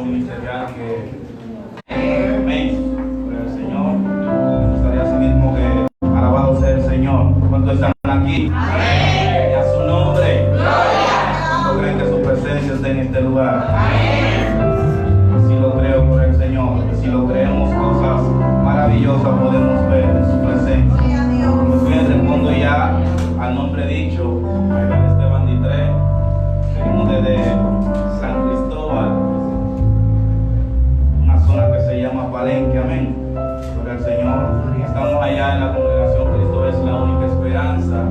ministerial que amén, por el Señor. Me gustaría así mismo que alabado sea el Señor. ¿Cuántos están aquí? Amén. A su nombre. ¿Cuántos creen que su presencia está en este lugar? Amén. Así lo creo por el Señor. Y si lo creemos, cosas maravillosas podemos ver en su presencia. Muy bien, respondo ya al nombre dicho. Esteban Ditré. Venimos desde San Cristóbal, una zona que se llama Palenque, amén, por el Señor. Estamos allá en la congregación Cristo es la única esperanza,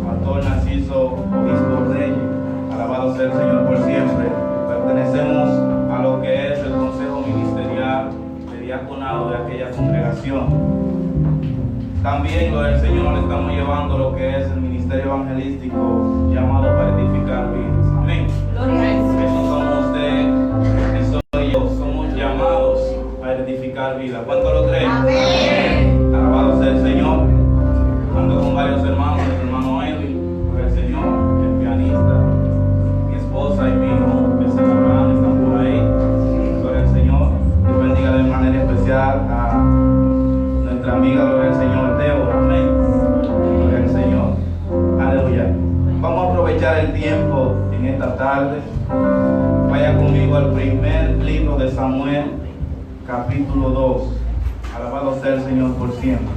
Pastor Narciso Obispo Reyes, alabado sea el Señor por siempre. Pertenecemos a lo que es el consejo ministerial de diaconado de aquella congregación. También lo del Señor le estamos llevando lo que es el ministerio evangelístico llamado para edificar vidas. Amén. Eso somos usted, eso soy yo. Somos llamados a edificar vidas. ¿Cuánto lo creen? Amén. Alabado sea el Señor. Ando con varios hermanos, el hermano Edwin, por el Señor, el pianista, mi esposa y mi hijo, el señor Abraham, están por ahí, por el Señor. Dios bendiga de manera especial a nuestra amiga, por el Señor, Débora. Amén. Por el Señor. Aleluya. Vamos a aprovechar el tiempo en esta tarde. Vaya conmigo al primer libro de Samuel, capítulo 2. Alabado sea el Señor por siempre.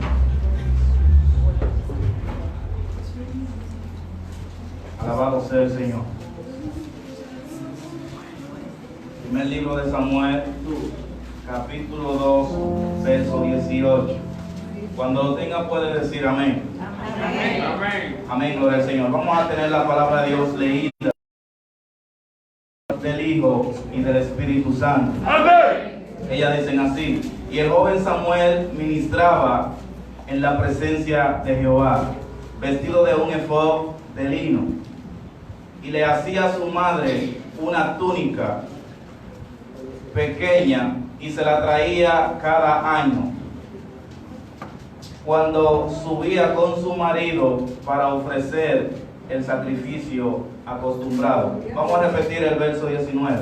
Alabado sea el Señor. Primer libro de Samuel, capítulo 2, verso 18. Cuando lo tenga puede decir amén. Amén. Amén. Amén, gloria al Señor. Vamos a tener la palabra de Dios leída del Hijo y del Espíritu Santo. Amén. Ellas dicen así: y el joven Samuel ministraba en la presencia de Jehová, vestido de un efod de lino, y le hacía a su madre una túnica pequeña y se la traía cada año cuando subía con su marido para ofrecer el sacrificio acostumbrado. Vamos a repetir el verso 19.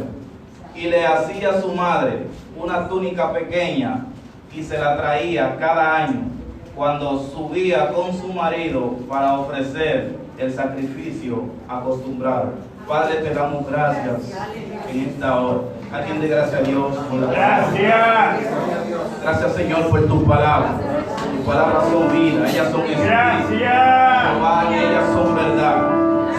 Y le hacía a su madre una túnica pequeña y se la traía cada año cuando subía con su marido para ofrecer el sacrificio acostumbrado. Padre, te damos gracias en esta hora. ¿A quien dé gracias a Dios por la palabra? Gracias. Gracias, Señor, por tu palabra. Tus palabras son vida, ellas son espíritu, Jehová, y ellas son verdad.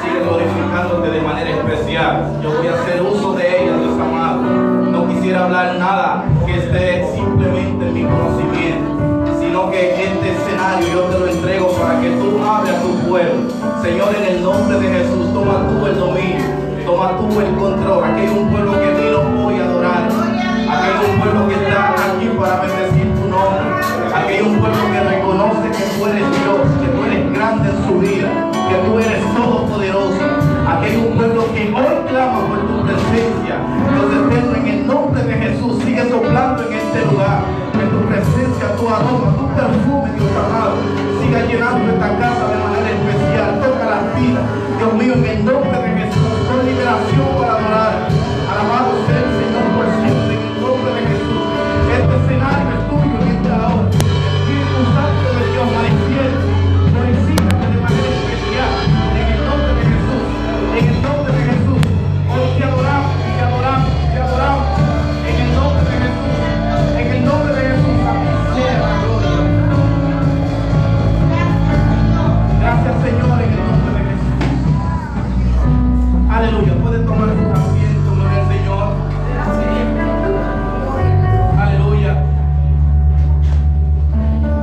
Sigue glorificándote de manera especial. Yo voy a hacer uso de ellas, Dios amado. No quisiera hablar nada que esté simplemente en mi conocimiento, sino que este escenario yo te lo entrego para que tú hables a tu pueblo. Señor, en el nombre de Jesús, toma tú el dominio, toma tú el control. Aquí hay un pueblo que vino hoy a adorar. Aquí hay un pueblo que está aquí para bendecir tu nombre. Aquí hay un pueblo que reconoce que tú eres Dios, que tú eres grande en su vida, que tú eres todopoderoso. Aquí hay un pueblo que hoy clama por tu presencia. Dios eterno, en el nombre de Jesús, sigue soplando en este lugar. Que tu presencia, tu aroma, tu perfume, Dios amado, siga llenando esta casa de manera especial. Toca las vidas, Dios mío, en el nombre de Jesús. Con liberación para adorar. Alabado sea el Señor por siempre, en el nombre de Jesús. Este escenario es tuyo en esta hora. Espíritu Santo de Dios, manifiesta, glorifícate de manera especial. En el nombre de Jesús, en el nombre de Jesús. Hoy te adoramos, te adoramos, te adoramos. En el nombre de Jesús, en el nombre de Jesús, a ti sea la gloria. Gracias, Señor, en el nombre de Jesús. Aleluya. Pueden tomar su asiento, gloria al Señor. Aleluya.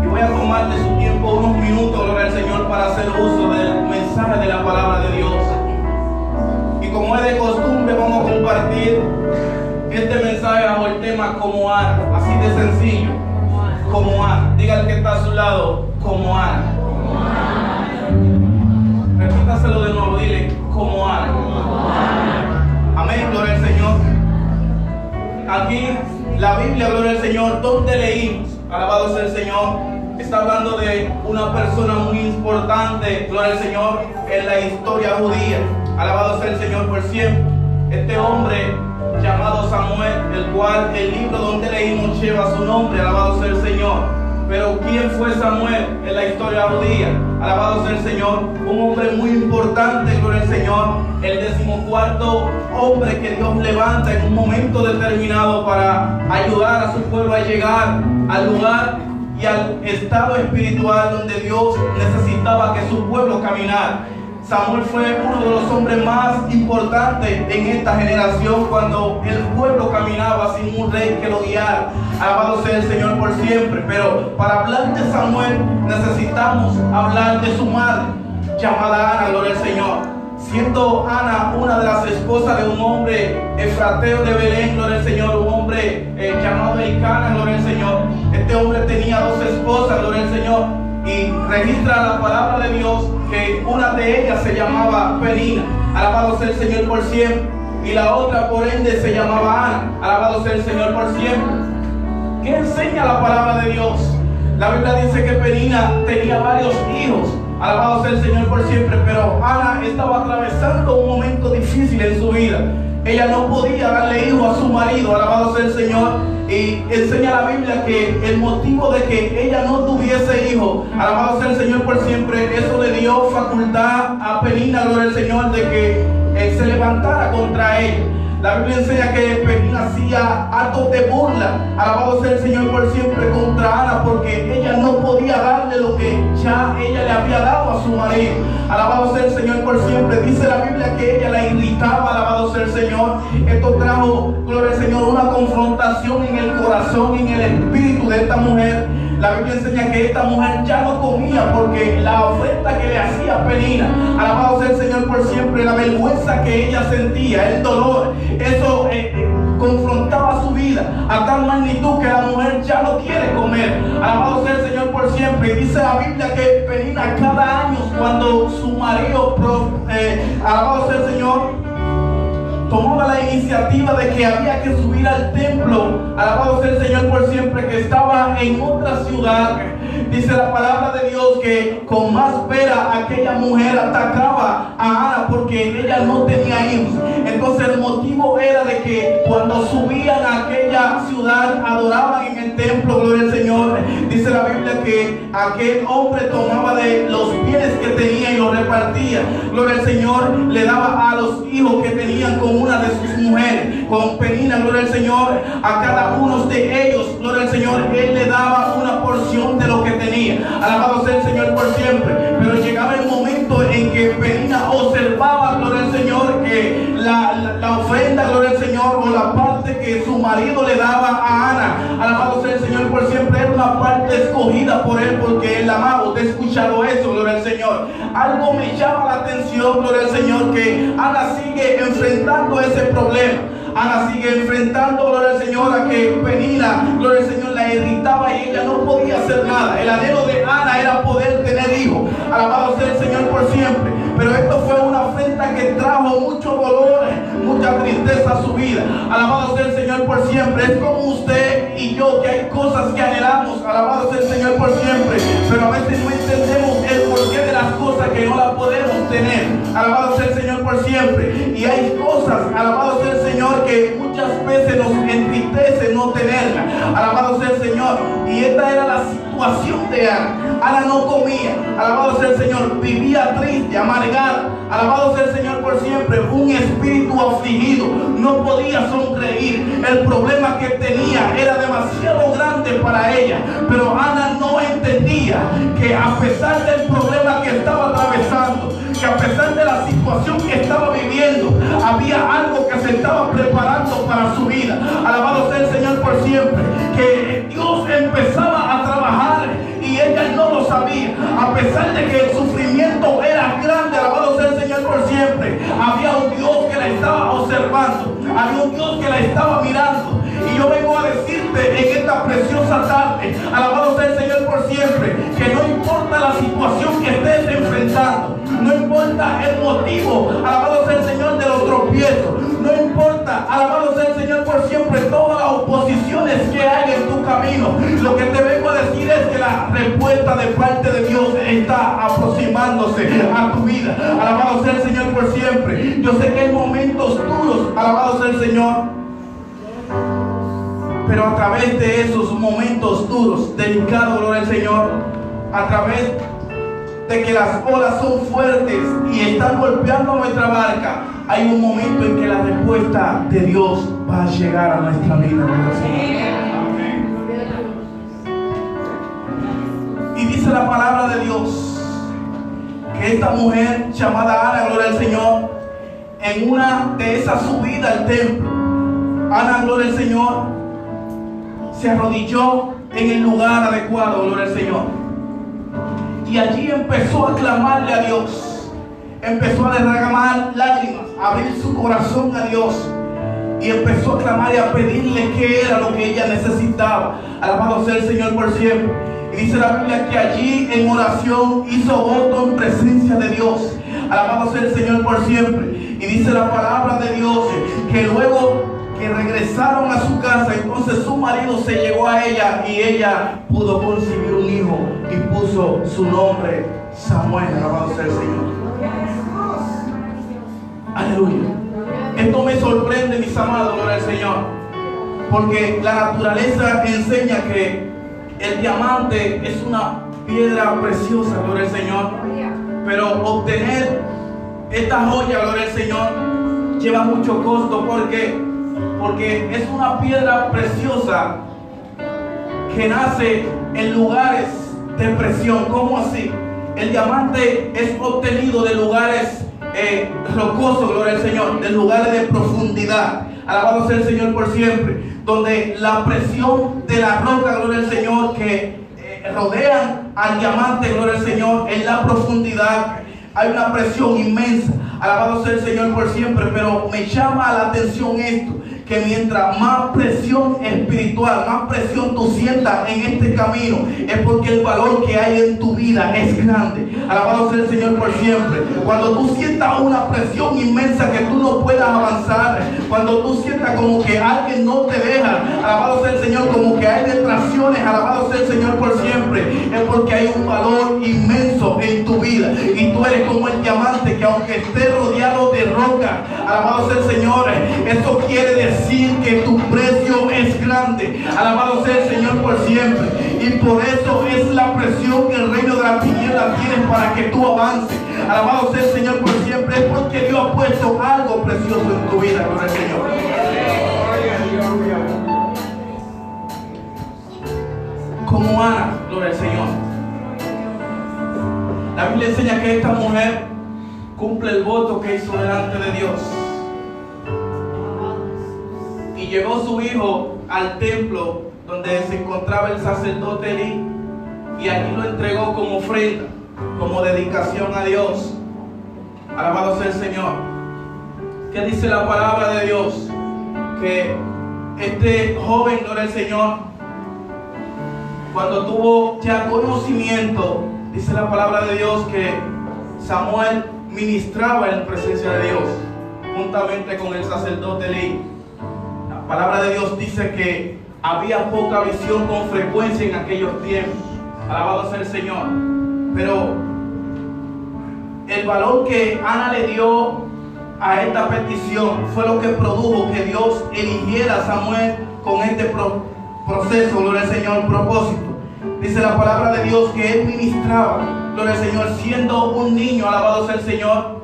Y voy a tomar de su tiempo unos minutos, gloria al Señor, para hacer uso del mensaje de la palabra de Dios. Y como es de costumbre, vamos a compartir este mensaje bajo el tema como Ana. Así de sencillo. Como Ana. Diga al que está a su lado, como Ana. Repítaselo de nuevo, dile, como Ana. Amén, gloria al Señor. Aquí la Biblia, gloria al Señor, donde leímos, alabado sea el Señor, está hablando de una persona muy importante, gloria al Señor, en la historia judía. Alabado sea el Señor por siempre. Este hombre llamado Samuel, el cual el libro donde leímos lleva su nombre, alabado sea el Señor. Pero ¿quién fue Samuel en la historia judía? Alabado sea el Señor, un hombre muy importante, gloria al Señor, el 14º hombre que Dios levanta en un momento determinado para ayudar a su pueblo a llegar al lugar y al estado espiritual donde Dios necesitaba que su pueblo caminara. Samuel fue uno de los hombres más importantes en esta generación cuando el pueblo caminaba sin un rey que lo guiara. Alabado sea el Señor por siempre. Pero para hablar de Samuel necesitamos hablar de su madre, llamada Ana, gloria al Señor. Siendo Ana una de las esposas de un hombre efrateo de Belén, gloria al Señor, un hombre llamado Elcana, gloria al Señor. Este hombre tenía 2 esposas, gloria al Señor. Y registra la palabra de Dios que una de ellas se llamaba Penina, alabado sea el Señor por siempre, y la otra por ende se llamaba Ana, alabado sea el Señor por siempre. ¿Qué enseña la palabra de Dios? La Biblia dice que Penina tenía varios hijos, alabado sea el Señor por siempre, pero Ana estaba atravesando un momento difícil en su vida. Ella no podía darle hijo a su marido, alabado sea el Señor. Y enseña la Biblia que el motivo de que ella no tuviese hijo, alabado sea el Señor por siempre, eso le dio facultad a Penina, gloria al Señor, de que se levantara contra ella. La Biblia enseña que Penina hacía actos de burla, alabado sea el Señor por siempre, contra Ana, porque ella no podía darle lo que ya ella le había dado a su marido. Alabado sea el Señor por siempre. Dice la Biblia que ella la irritaba, alabado sea el Señor. Esto trajo, gloria al Señor, una confrontación en el corazón, en el espíritu de esta mujer. La Biblia enseña que esta mujer ya no comía porque la ofrenda que le hacía Penina, alabado sea el Señor por siempre, la vergüenza que ella sentía, el dolor, eso confrontaba su vida a tal magnitud que la mujer ya no quiere comer. Alabado sea el Señor por siempre. Y dice la Biblia que Penina cada año, cuando su marido, alabado sea el Señor, tomaba la iniciativa de que había que subir al templo, alabado sea el Señor por siempre, que estaba en otra ciudad. Dice la palabra de Dios que con más pena aquella mujer atacaba a Ana porque ella no tenía hijos. Entonces el motivo era de que cuando subían a aquella ciudad adoraban en el templo, gloria al Señor. Dice la Biblia que aquel hombre tomaba de los bienes que tenía y los repartía, gloria al Señor, le daba a los hijos que tenían con una de sus mujeres, con Penina, gloria al Señor, a cada uno de ellos, gloria al Señor, él le daba una porción de lo que tenía. Alabado sea el Señor por siempre. Pero llegaba el momento en que Penina observaba, gloria al Señor, que la ofrenda, gloria al Señor, o la parte que su marido le daba a Ana, alabado sea el Señor por siempre, era una parte escogida por él porque él la amaba. Usted ha escuchado eso, gloria al Señor. Algo me llama la atención, gloria al Señor, que Ana sigue enfrentando ese problema. Ana sigue enfrentando, gloria al Señor, a que Penina, gloria al Señor, la irritaba y ella no podía hacer nada. El anhelo de Ana era poder tener hijos. Alabado sea el Señor por siempre. Pero esto fue una afrenta que trajo mucho dolor, mucha tristeza a su vida. Alabado sea el Señor por siempre. Es como usted y yo, que hay cosas que anhelamos. Alabado sea el Señor por siempre. Pero a veces no entendemos el porqué de las cosas que no las podemos tener. Alabado sea el Señor por siempre. Y hay cosas, alabado sea el Señor, que muchas veces nos entristece no tenerla. Alabado sea el Señor. Y esta era la situación de Ana. Ana no comía, alabado sea el Señor, vivía triste, amargada, alabado sea el Señor por siempre, un espíritu afligido, no podía sonreír. El problema que tenía era demasiado grande para ella, pero Ana no entendía que a pesar del problema que estaba atravesando, que a pesar de la situación que estaba viviendo, había algo que se estaba preparando para su vida. Alabado sea el Señor por siempre, que Dios empezaba a trabajar y ella no lo sabía. A pesar de que el sufrimiento era grande, alabado sea el Señor por siempre, había un Dios que la estaba observando, había un Dios que la estaba mirando. Y yo vengo a decirte en esta preciosa tarde, alabado sea el Señor por siempre, que no importa la situación que estés enfrentando, no importa el motivo, alabado sea el Señor, de los tropiezos, no importa, alabado sea el Señor por siempre, todas las oposiciones que hay en tu camino. Lo que te vengo a decir es que la respuesta de parte de Dios está aproximándose a tu vida. Alabado sea el Señor por siempre. Yo sé que hay momentos duros, alabado sea el Señor, Pero a través de esos momentos duros, delicados, gloria al Señor, a través de que las olas son fuertes y están golpeando nuestra barca, hay un momento en que la respuesta de Dios va a llegar a nuestra vida, gloria al Señor. Y dice la palabra de Dios que esta mujer llamada Ana, gloria al Señor, en una de esas subidas al templo, Ana, gloria al Señor, se arrodilló en el lugar adecuado, gloria al Señor. Y allí empezó a clamarle a Dios, empezó a derramar lágrimas, a abrir su corazón a Dios. Y empezó a clamar y a pedirle qué era lo que ella necesitaba. Alabado sea el Señor por siempre. Y dice la Biblia que allí en oración hizo voto en presencia de Dios. Alabado sea el Señor por siempre. Y dice la palabra de Dios que luego que regresaron a su casa, entonces su marido se llegó a ella y ella pudo concebir un hijo y puso su nombre Samuel. Alabado sea el Señor. Aleluya. Esto me sorprende, mis amados, gloria al Señor, porque la naturaleza enseña que el diamante es una piedra preciosa, gloria al Señor, pero obtener esta joya, gloria al Señor, lleva mucho costo. Porque es una piedra preciosa que nace en lugares de presión. ¿Cómo así? El diamante es obtenido de lugares rocosos, gloria al Señor, de lugares de profundidad. Alabado sea el Señor por siempre, donde la presión de la roca, gloria al Señor, que rodean al diamante, gloria al Señor, en la profundidad hay una presión inmensa. Alabado sea el Señor por siempre. Pero me llama la atención esto, que mientras más presión espiritual, más presión tú sientas en este camino, es porque el valor que hay en tu vida es grande. Alabado sea el Señor por siempre. Cuando tú sientas una presión inmensa que tú no puedas avanzar, cuando tú sientas como que alguien no te deja, alabado sea el Señor, como que hay distracciones, alabado sea el Señor por siempre, es porque hay un valor inmenso en tu vida. Y tú eres como el diamante que aunque esté rodeado de roca, alabado sea el Señor, eso quiere decir que tu precio es grande. Alabado sea el Señor por siempre. Y por eso es la presión que el reino de la tiniebla tiene para que tú avances. Alabado sea el Señor por siempre. Es porque Dios ha puesto algo precioso en tu vida, gloria al Señor. Como Ana, gloria al Señor. La Biblia enseña que esta mujer cumple el voto que hizo delante de Dios. Y llevó su hijo al templo donde se encontraba el sacerdote Elí, y allí lo entregó como ofrenda, como dedicación a Dios. Alabado sea el Señor. ¿Qué dice la palabra de Dios? Que este joven, gloria al Señor, cuando tuvo ya conocimiento, dice la palabra de Dios que Samuel ministraba en presencia de Dios juntamente con el sacerdote Elí. La palabra de Dios dice que había poca visión con frecuencia en aquellos tiempos. Alabado sea el Señor. Pero el valor que Ana le dio a esta petición fue lo que produjo que Dios eligiera a Samuel con este proceso, gloria al Señor, propósito. Dice la palabra de Dios que él ministraba, gloria al Señor, siendo un niño, alabado sea el Señor.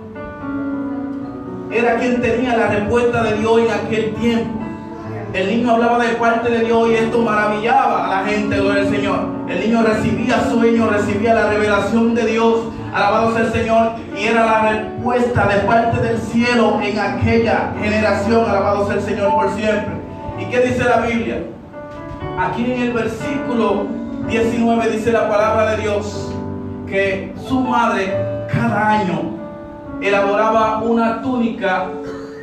Era quien tenía la respuesta de Dios en aquel tiempo. El niño hablaba de parte de Dios y esto maravillaba a la gente, gloria al Señor. El niño recibía sueños, recibía la revelación de Dios, alabado sea el Señor, y era la respuesta de parte del cielo en aquella generación, alabado sea el Señor por siempre. ¿Y qué dice la Biblia? Aquí en el versículo 19 dice la palabra de Dios que su madre cada año elaboraba una túnica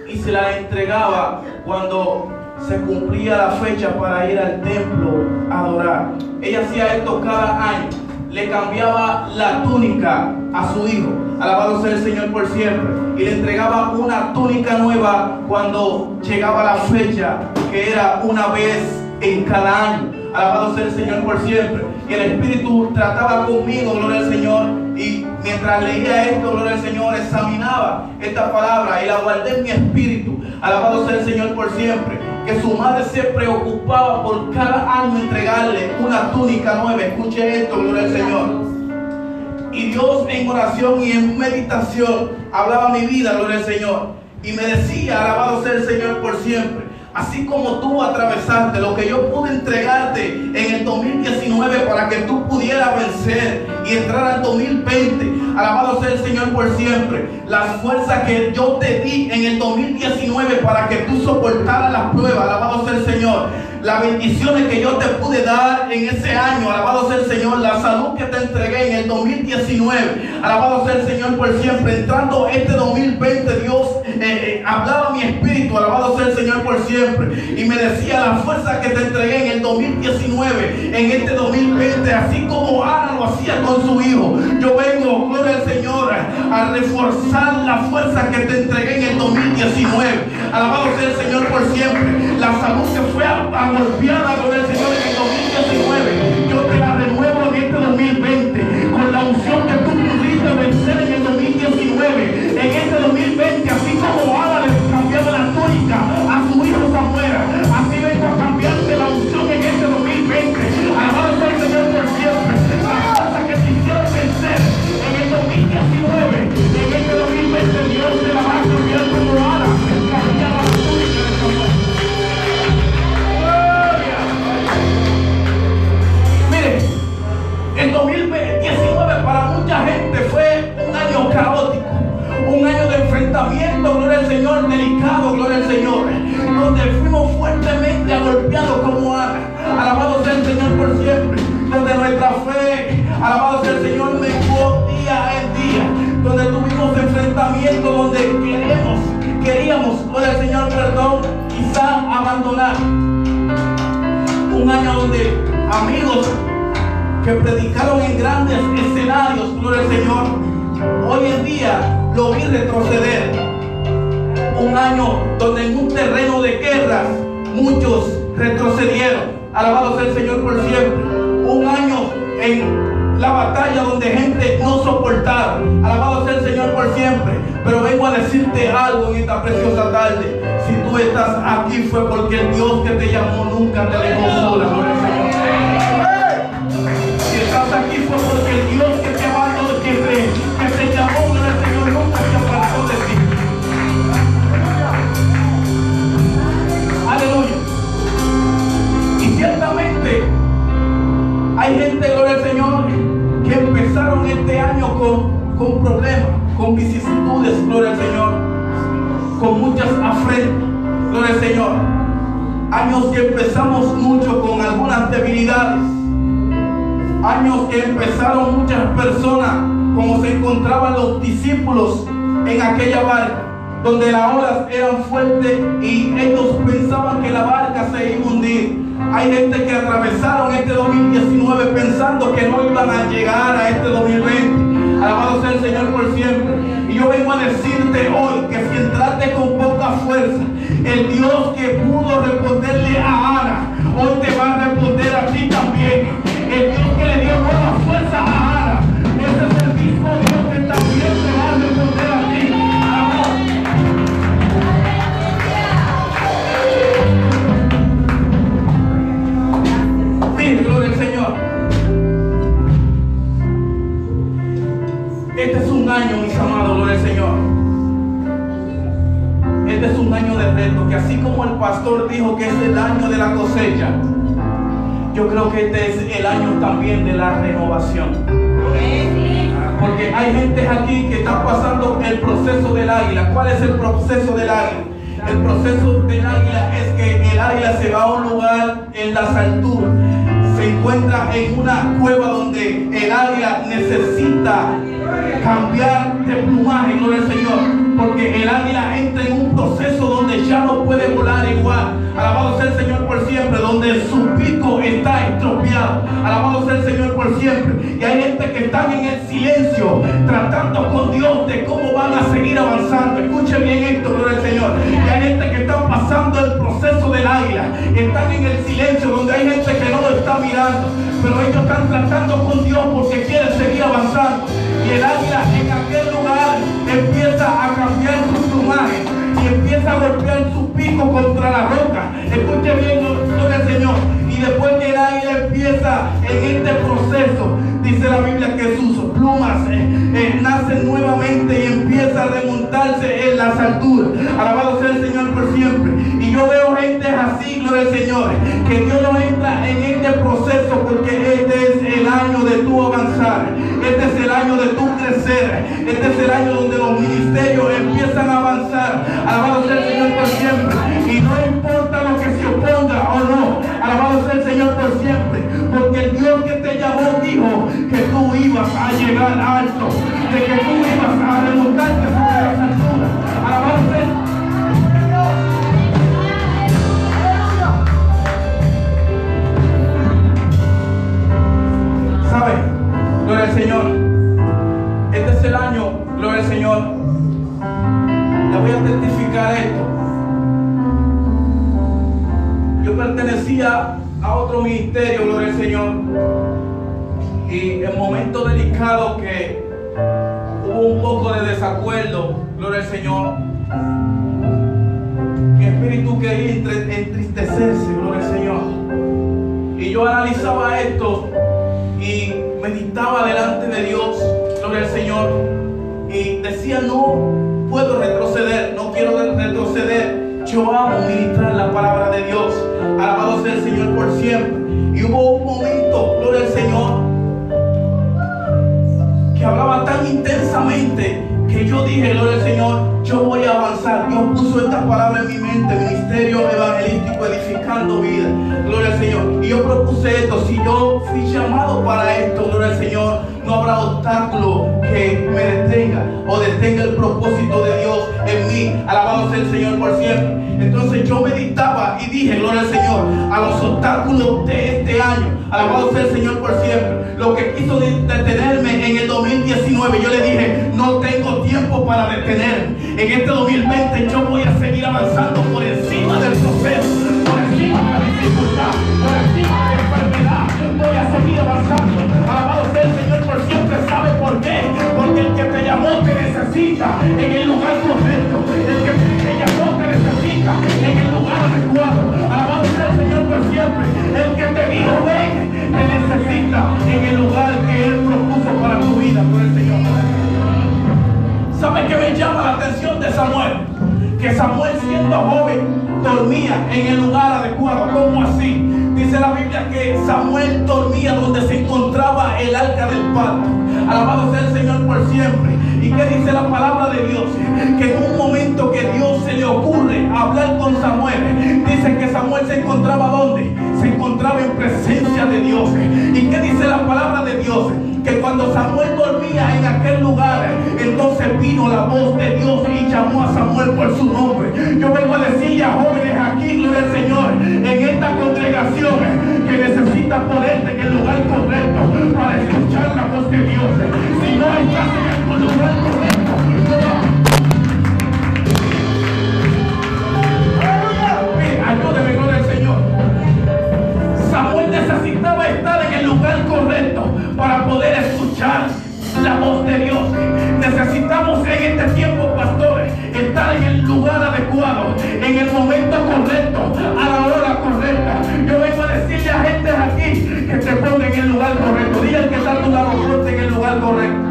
y se la entregaba cuando se cumplía la fecha para ir al templo a adorar. Ella hacía esto cada año, le cambiaba la túnica a su hijo, alabado sea el Señor por siempre, y le entregaba una túnica nueva cuando llegaba la fecha, que era una vez en cada año. Alabado sea el Señor por siempre. Y el Espíritu trataba conmigo, gloria al Señor, y mientras leía esto, gloria al Señor, examinaba esta palabra y la guardé en mi espíritu. Alabado sea el Señor por siempre. que su madre se preocupaba por cada año entregarle una túnica nueva. Escuche esto, gloria al Señor. Y Dios en oración y en meditación hablaba mi vida, gloria al Señor. Y me decía, alabado sea el Señor por siempre. Así como tú atravesaste lo que yo pude entregarte en el 2019 para que tú pudieras vencer y entrar al 2020. Alabado sea el Señor por siempre. Las fuerzas que yo te di en el 2019 para que tú soportaras las pruebas. Alabado sea el Señor. Las bendiciones que yo te pude dar en ese año. Alabado sea el Señor. La salud que te entregué en el 2019. Alabado sea el Señor por siempre. Entrando este 2020, Dios hablaba a mi espíritu. Alabado sea el Señor por siempre. Y me decía, las fuerzas que te entregué en el 2019, en este 2020, así como Ana lo hacía con su hijo, yo vengo, gloria al Señor, a reforzar las fuerzas que te entregué en el 2019. Alabado sea el Señor por siempre. La salud que fue agolpeada, gloria al Señor, en el 2019, yo te la renuevo en este 2020, con la unción que tú pudiste vencer en el 2019, en este 2020, así como Ana le cambiaba la túnica a su hijo Samuel, así vengo a cambiarte la unción en este 2020. Alabado sea el Señor por siempre. Las cosas que te hicieron vencer en el 2019, en este 2020, Dios te la va a cambiar como Ana cambiaba la túnica de Samuel. ¡Gloria! Mire, el 2019 para mucha gente fue un año caótico, un año de enfrentamiento, gloria al Señor, delicado, gloria al Señor, donde fuimos fuertemente golpeados como Ana. Alabado sea el Señor por siempre, donde nuestra fe, alabado sea el Señor, menguó día en día, donde tuvimos enfrentamiento, donde queríamos, gloria al Señor, perdón, quizá abandonar. Un año donde amigos que predicaron en grandes escenarios, gloria al Señor, hoy en día lo vi retroceder. Un año donde en un terreno de guerras muchos retrocedieron. Alabado sea el Señor por siempre. Un año en la batalla donde gente no soportaba. Alabado sea el Señor por siempre. Pero vengo a decirte algo en esta preciosa tarde. Si tú estás aquí fue porque el Dios que te llamó nunca te dejó sola. Gloria al Señor. Si estás aquí fue porque el Dios que te amó, que te llamó, gloria al Señor, nunca se apartó de ti. Aleluya. Y ciertamente hay gente, gloria al Señor, que empezaron este año con problemas, con vicisitudes, gloria al Señor, con muchas afrentas, gloria al Señor. Años que empezamos mucho con algunas debilidades. Años que empezaron muchas personas como se encontraban los discípulos en aquella barca, donde las olas eran fuertes y ellos pensaban que la barca se iba a hundir. Hay gente que atravesaron este 2019 pensando que no iban a llegar a este 2020. Alabado sea el Señor por siempre. Y yo vengo a decirte hoy que si entraste con poca fuerza, el Dios que pudo responderle a Ana, hoy te va a responder a ti también. El Dios que le dio nueva fuerza a Ana, ese es el mismo Dios que también te va a responder a ti. Mire, gloria al Señor. Este es un año, mis amados, gloria al Señor. Este es un año de reto, que así como el pastor dijo que es el año de la cosecha, yo creo que este es el año también de la renovación. Porque hay gente aquí que está pasando el proceso del águila. ¿Cuál es el proceso del águila? El proceso del águila es que el águila se va a un lugar en las alturas. Se encuentra en una cueva donde el águila necesita cambiar de plumaje, gloria al Señor, porque el águila entra en un proceso donde ya no puede volar igual. Alabado sea el Señor por siempre, donde su pico está estropeado. Alabado sea el Señor por siempre. Y hay gente que están en el silencio, tratando con Dios de cómo van a seguir avanzando. Escuche bien esto, gloria al Señor. Y hay gente que está pasando el proceso del águila, están en el silencio, donde hay gente que no lo está mirando, pero ellos están tratando con Dios porque quieren seguir avanzando. Y el águila en aquel lugar empieza a cambiar su plumaje. y empieza a golpear su pico contra la roca. Escuche bien, gloria al Señor. Y después que el águila empieza en este proceso, dice la Biblia que sus plumas nacen nuevamente y empieza a remontarse en las alturas. Alabado sea el Señor por siempre. Y yo veo gente así, gloria al Señor, que Dios no entra en este proceso porque este es el año de tu avanzar. Este es el año de tu crecer. Este es el año donde los ministerios empiezan a avanzar. Alabado sea el Señor por siempre. Y no importa lo que se oponga o no. Alabado sea el Señor por siempre. Porque el Dios que te llamó dijo que tú ibas a llegar alto. De que tú ibas a remontarte sobre las alturas. Alabado sea el Señor. ¿Sabe? Gloria al Señor. Este es el año, gloria al Señor. Le voy a testificar esto. Yo pertenecía a otro ministerio, gloria al Señor. Y en momentos delicados que hubo un poco de desacuerdo, gloria al Señor, mi espíritu quería entristecerse, gloria al Señor. Y yo analizaba esto y meditaba delante de Dios, gloria al Señor, y decía: no puedo retroceder, no quiero retroceder. Yo amo ministrar la palabra de Dios. Alabado sea el Señor por siempre. Y hubo un momento, gloria al Señor, que hablaba tan intensamente que yo dije: gloria al Señor, yo voy a avanzar. Dios puso esta palabra en mi mente: ministerio evangelístico edificando vida. Gloria al Señor. Y yo propuse esto: si yo fui llamado para esto, gloria al Señor, no habrá obstáculo que me detenga o detenga el propósito de Dios en mí. Alabado sea el Señor por siempre. Entonces yo meditaba y dije: gloria al Señor, a los obstáculos de este año, alabado sea el Señor por siempre. Lo que quiso detenerme en el 2019, yo le dije: no tengo tiempo para detenerme. En este 2020 yo voy a seguir avanzando por encima del proceso, por encima de la dificultad, por encima de la enfermedad. Voy a seguir avanzando. Alabado sea el Señor por siempre. ¿Sabe por qué? Porque el que te llamó te necesita en el lugar correcto. El que te llamó te necesita en el lugar adecuado. Alabado sea el Señor por siempre. El que te dijo ven, te necesita en el lugar que Él propuso para tu vida, por el Señor. ¿Sabe qué me llama la atención de Samuel? Que Samuel, siendo joven, dormía en el lugar adecuado. ¿Cómo así? Dice la Biblia que Samuel dormía donde se encontraba el arca del pacto. Alabado sea el Señor por siempre. ¿Y qué dice la palabra de Dios? Que en un momento que Dios se le ocurre hablar con Samuel, dice que Samuel se encontraba ¿dónde? Se encontraba en presencia de Dios. ¿Y qué dice la palabra de Dios? Que cuando Samuel dormía en aquel lugar, entonces vino la voz de Dios y llamó a Samuel por su nombre. Yo vengo a decirle a jóvenes aquí, gloria al Señor, en esta congregación, que necesitan ponerte en el lugar correcto para escuchar la voz de Dios. Si no estás en el lugar correcto, ayúdeme, gloria al Señor. Samuel necesitaba estar en el lugar correcto para poder escuchar la voz de Dios. Necesitamos en este tiempo, pastores, estar en el lugar adecuado, en el momento correcto, a la hora correcta. Yo vengo a decirle a gente aquí que te ponga en el lugar correcto. Dile al que está a tu lado, ponte en el lugar correcto.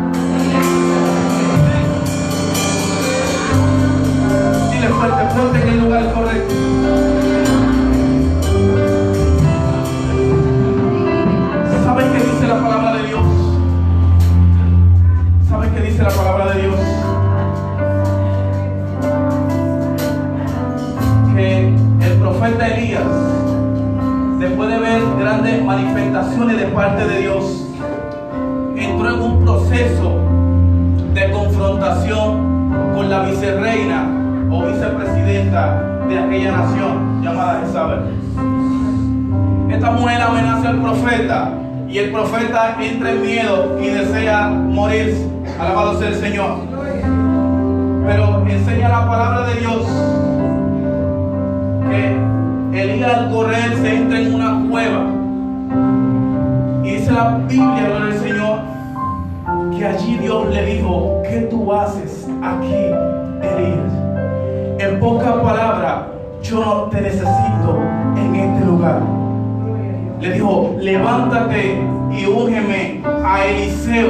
Dile fuerte, ponte en el lugar correcto. ¿Saben qué dice la palabra de Dios? ¿Saben qué dice la palabra de Dios? Que el profeta Elías, después de ver grandes manifestaciones de parte de Dios, entró en un proceso de confrontación con la vicerreina o vicepresidenta de aquella nación llamada Jezabel. Esta mujer amenaza al profeta y el profeta entra en miedo y desea morirse. Alabado sea el Señor. Pero enseña la palabra de Dios que Elías al correr se entra en una cueva. Y dice la Biblia, gloria al Señor, que allí Dios le dijo: ¿qué tú haces aquí, Elías? En pocas palabras, yo no te necesito en este lugar. Le dijo, levántate y úngeme a Eliseo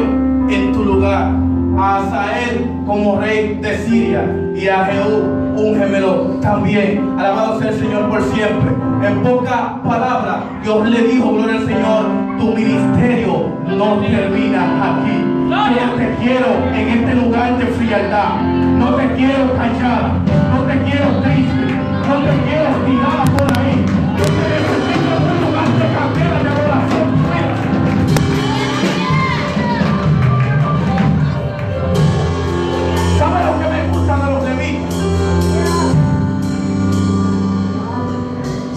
en tu lugar, a Hazael como rey de Siria, y a Jehú úngemelo también. Alabado sea el Señor por siempre. En pocas palabras, Dios le dijo, gloria al Señor, tu ministerio no termina aquí. Yo no te quiero en este lugar de frialdad. No te quiero callada. No te quiero triste. No te quiero tirada por ahí. Yo te necesito en un lugar de candela de adoración. ¿Sabe lo que me gusta de los levitas?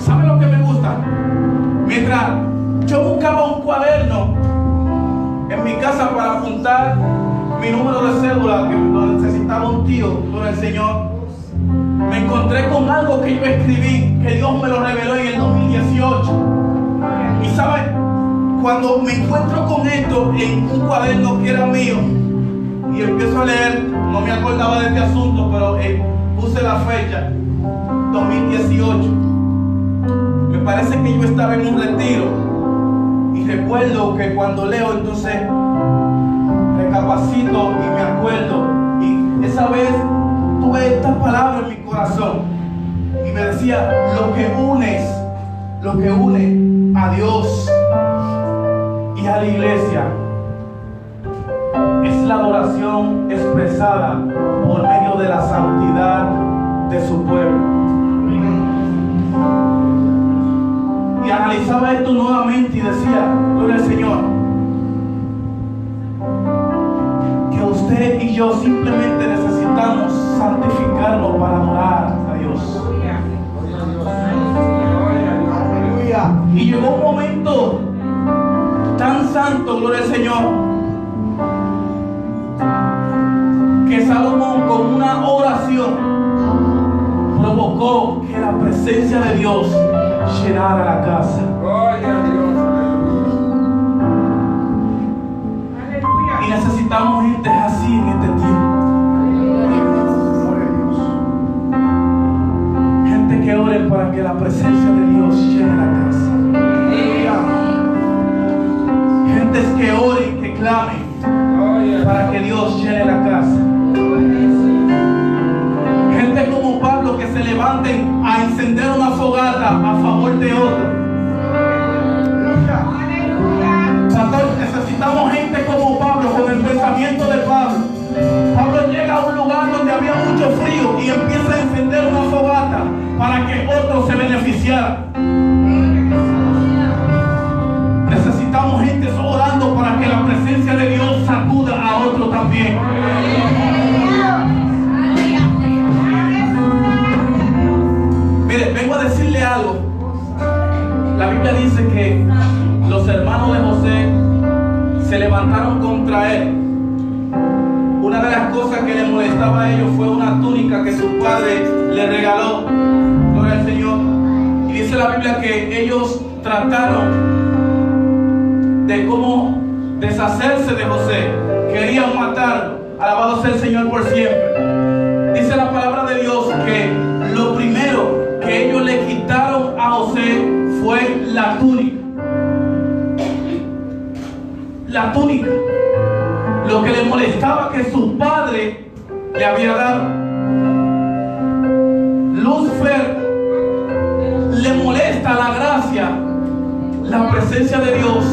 ¿Sabe lo que me gusta? Mientras yo buscaba un cuaderno en mi casa para apuntar mi número de cédula, que lo necesitaba un tío, por el Señor, me encontré con algo que yo escribí, que Dios me lo reveló en el 2018. Y ¿sabe? Cuando me encuentro con esto en un cuaderno que era mío y empiezo a leer, no me acordaba de este asunto, pero puse la fecha, 2018. Me parece que yo estaba en un retiro y recuerdo que cuando leo, entonces recapacito y me acuerdo, y esa vez tuve esta palabra en mi corazón y me decía, lo que une a Dios y a la iglesia es la adoración expresada por medio de la santidad de su pueblo. Y analizaba esto nuevamente y decía, gloria al Señor, que usted y yo simplemente necesitamos santificarnos para adorar a Dios. Y llegó un momento tan santo, gloria al Señor, que Salomón con una oración provocó que la presencia de Dios llenara la casa. Y necesitamos gente así en este tiempo. Gente que ore para que la presencia de Dios llene la casa. Gentes que oren, que clamen para que Dios llene la casa. Gente como Pablo que se levanten a encender una fogata a favor de otro. Pastor, necesitamos gente como Pablo, con el pensamiento de Pablo. Pablo llega a un lugar donde había mucho frío y empieza a encender una fogata para que otros se beneficiaran. Necesitamos gente orando para que la presencia de Dios sacuda a otros también. Mire, vengo a decirle algo. La Biblia dice que los hermanos de José se levantaron contra él. Una de las cosas que le molestaba a ellos fue una túnica que su padre le regaló. Gloria al Señor. Y dice la Biblia que ellos trataron de cómo deshacerse de José. Querían matarlo. Alabado sea el Señor por siempre. Dice la palabra de Dios que lo primero que ellos le quitaron a José fue la túnica. La túnica. Lo que le molestaba que su padre le había dado. Lucifer le molesta la gracia, la presencia de Dios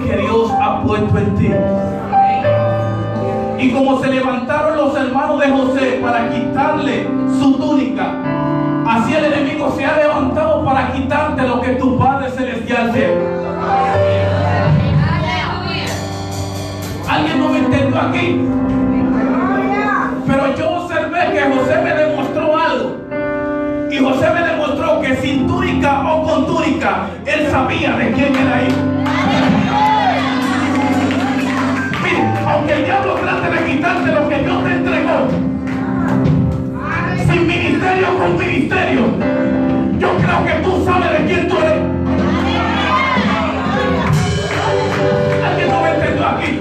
que Dios ha puesto en ti. Y como se levantaron los hermanos de José para quitarle su túnica, así el enemigo se ha levantado para quitarte lo que tu Padre Celestial dio. ¿Alguien no me entendió aquí? Pero yo observé que José me demostró algo. Y José me demostró que sin túnica o con túnica, él sabía de quién era hijo. Mire, aunque el diablo trate de quitarte lo que Dios te entregó, sin ministerio o con ministerio, yo creo que tú sabes de quién tú eres. ¿Alguien no me entendió aquí?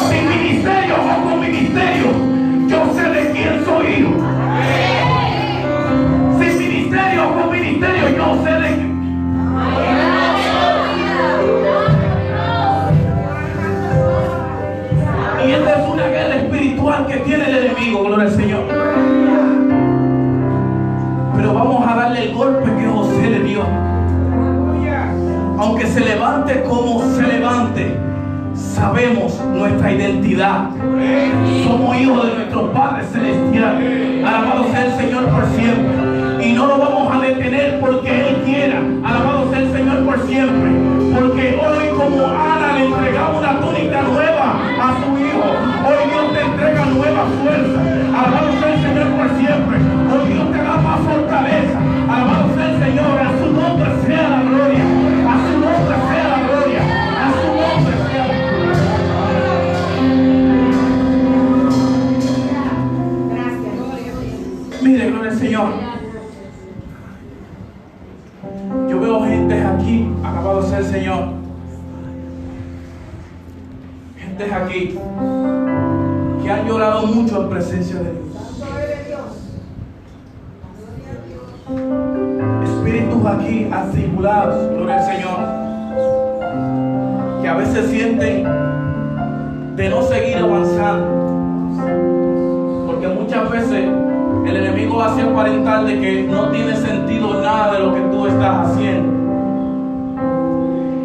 Sin ministerio o con ministerio, yo sé de quién soy hijo. levante como se levante, sabemos nuestra identidad. Somos hijos de nuestro Padre Celestial. Alabado sea el Señor por siempre. Y no lo vamos a detener porque Él quiera. Alabado sea el Señor por siempre. Porque hoy, como Ana le entregamos una túnica nueva a su hijo, hoy Dios te entrega nueva fuerza. Alabado sea el Señor por siempre. Hoy Dios te da más fortaleza. Alabado sea el Señor. A su nombre sea la gloria. A su nombre sea la gloria. A su nombre sea la gloria. Mire, gloria al Señor. Yo veo gente aquí, alabado sea el Señor. Gente aquí que han llorado mucho en presencia de Dios. Espíritus aquí atribulados, gloria al Señor, que a veces sienten de no seguir avanzando, porque muchas veces el enemigo hace aparentar de que no tiene sentido nada de lo que tú estás haciendo.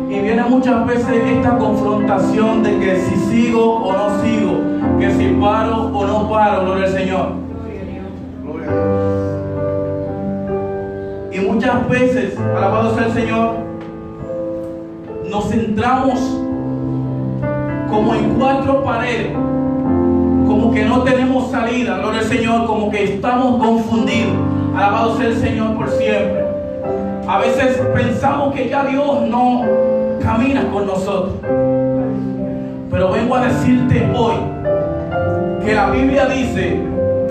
Y viene muchas veces esta confrontación de que si sigo o no sigo, que si paro o no paro, gloria al Señor. Gloria a Dios. Y muchas veces, alabado sea el Señor, nos centramos como en cuatro paredes, como que no tenemos salida, gloria al Señor, como que estamos confundidos. Alabado sea el Señor por siempre. A veces pensamos que ya Dios no camina con nosotros. Pero vengo a decirte hoy que la Biblia dice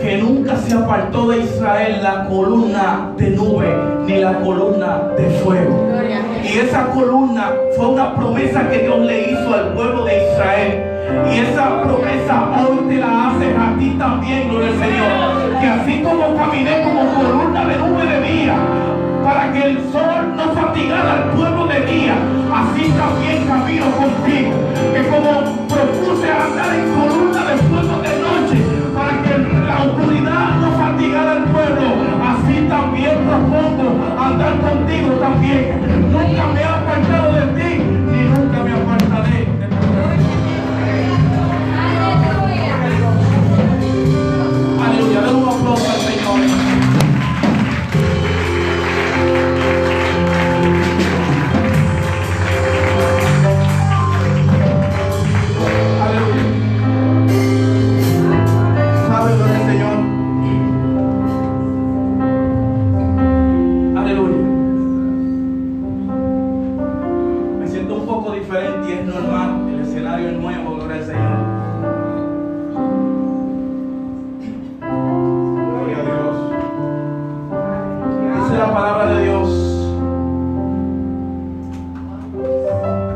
que nunca se apartó de Israel la columna de nube ni la columna de fuego. Y esa columna fue una promesa que Dios le hizo al pueblo de Israel. Y esa promesa hoy te la hace a ti también, gloria al Señor. Que así como caminé como columna de nube de día, para que el sol no fatigara al pueblo de día, así también camino contigo. Que como propuse andar en columna de fuego de noche, para que la oscuridad no fatigara al pueblo, así también propongo andar contigo también. Nunca me he apartado de ti, ni nunca me apartaré de ti. Aleluya, den un aplauso al Señor. Aleluya. ¿Saben lo del Señor? Aleluya. Me siento un poco diferente y es normal. El escenario es nuevo, gloria al Señor. La palabra de Dios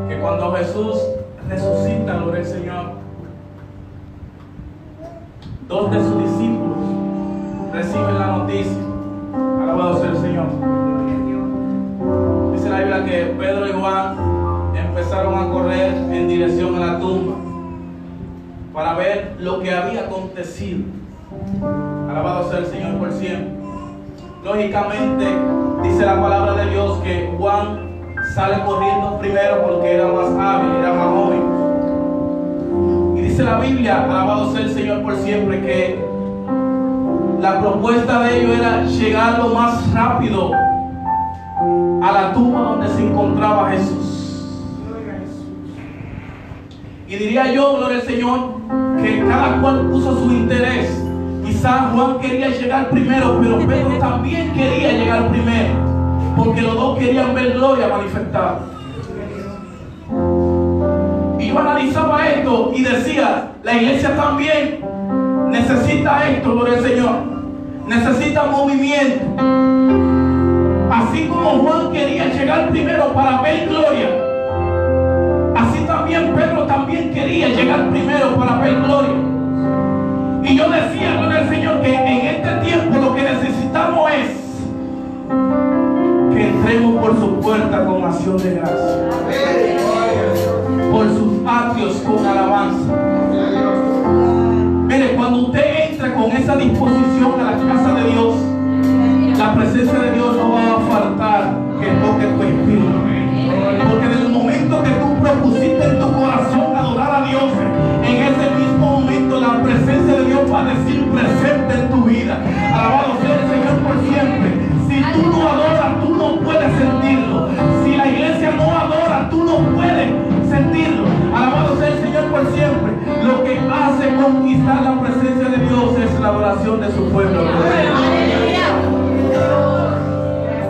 que cuando Jesús resucita, gloria al Señor, dos de sus discípulos reciben la noticia. Alabado sea el Señor. Dice la Biblia que Pedro y Juan empezaron a correr en dirección a la tumba para ver lo que había acontecido. Alabado sea el Señor por siempre. Lógicamente, dice la palabra de Dios que Juan sale corriendo primero porque era más hábil, era más joven. Y dice la Biblia, alabado sea el Señor por siempre, que la propuesta de ellos era llegar lo más rápido a la tumba donde se encontraba Jesús. Y diría yo, gloria al Señor, que cada cual puso su interés. Quizás Juan quería llegar primero, pero Pedro también quería llegar primero, porque los dos querían ver gloria manifestada. Y yo analizaba esto y decía, la iglesia también necesita esto, gloria al Señor. Necesita movimiento. Así como Juan quería llegar primero para ver gloria, así también Pedro también quería llegar primero para ver gloria. Y yo decía, gloria al Señor, que en este tiempo lo que necesitamos es que entremos por su puerta con acción de gracia, por sus atrios con alabanza. Mire, cuando usted entra con esa disposición a la casa de Dios, la presencia de Dios no va a faltar que toque tu espíritu. Porque en el momento pusiste en tu corazón adorar a Dios, en ese mismo momento la presencia de Dios va a decir presente en tu vida. Alabado sea el Señor por siempre. Si tú no adoras, tú no puedes sentirlo. Si la iglesia no adora, tú no puedes sentirlo. Alabado sea el Señor por siempre. Lo que hace conquistar la presencia de Dios es la adoración de su pueblo.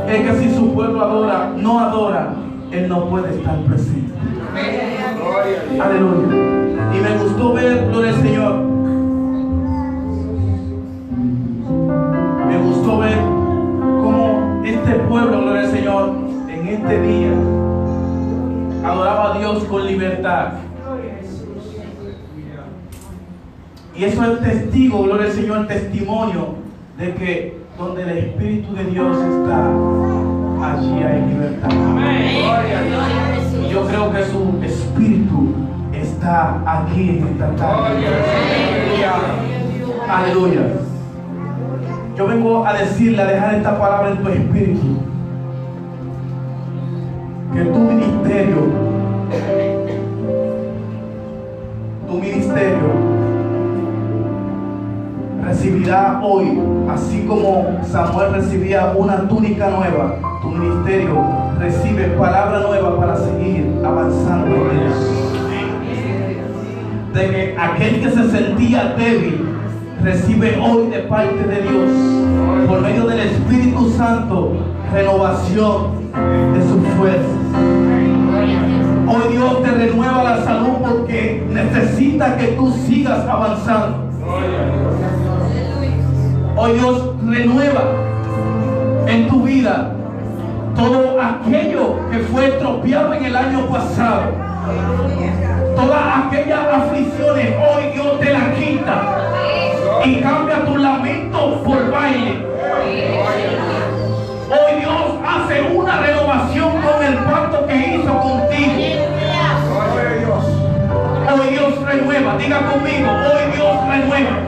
Es que si su pueblo no adora, Él no puede estar presente. Aleluya. Y me gustó ver, gloria al Señor, me gustó ver cómo este pueblo, gloria al Señor, en este día adoraba a Dios con libertad. Y eso es testigo, gloria al Señor, testimonio de que donde el Espíritu de Dios está, allí hay libertad. Yo creo que su Espíritu está aquí en esta tarde. Aleluya. Yo vengo a decirle, a dejar esta palabra en tu espíritu, que tu ministerio recibirá hoy, así como Samuel recibía una túnica nueva, tu ministerio recibe palabra nueva para seguir avanzando en Dios. De que aquel que se sentía débil recibe hoy de parte de Dios, por medio del Espíritu Santo, renovación de sus fuerzas. Hoy Dios te renueva la salud porque necesita que tú sigas avanzando. Hoy Dios renueva en tu vida todo aquello que fue estropeado en el año pasado. Todas aquellas aflicciones, hoy Dios te las quita y cambia tu lamento por baile. Hoy Dios hace una renovación con el pacto que hizo contigo. Hoy Dios renueva, diga conmigo, hoy Dios renueva.